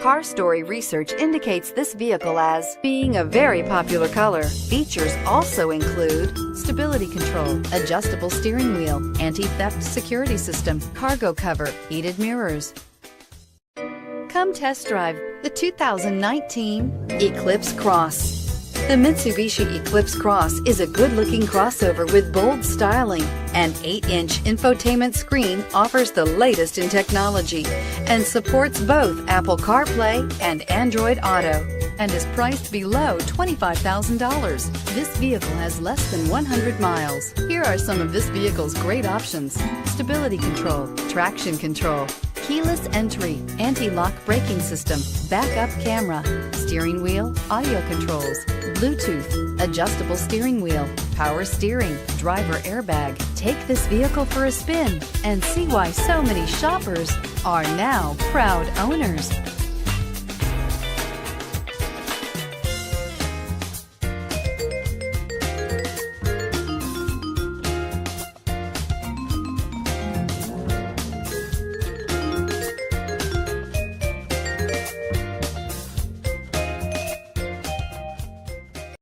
Car Story research indicates this vehicle as being a very popular color. Features also include stability control, adjustable steering wheel, anti-theft security system, cargo cover, heated mirrors. Come test drive the 2019 Eclipse Cross. The Mitsubishi Eclipse Cross is a good-looking crossover with bold styling. An 8-inch infotainment screen offers the latest in technology and supports both Apple CarPlay and Android Auto, and is priced below $25,000. This vehicle has less than 100 miles. Here are some of this vehicle's great options: stability control, traction control, keyless entry, anti-lock braking system, backup camera, steering wheel audio controls, Bluetooth, adjustable steering wheel, power steering, driver airbag. Take this vehicle for a spin and see why so many shoppers are now proud owners.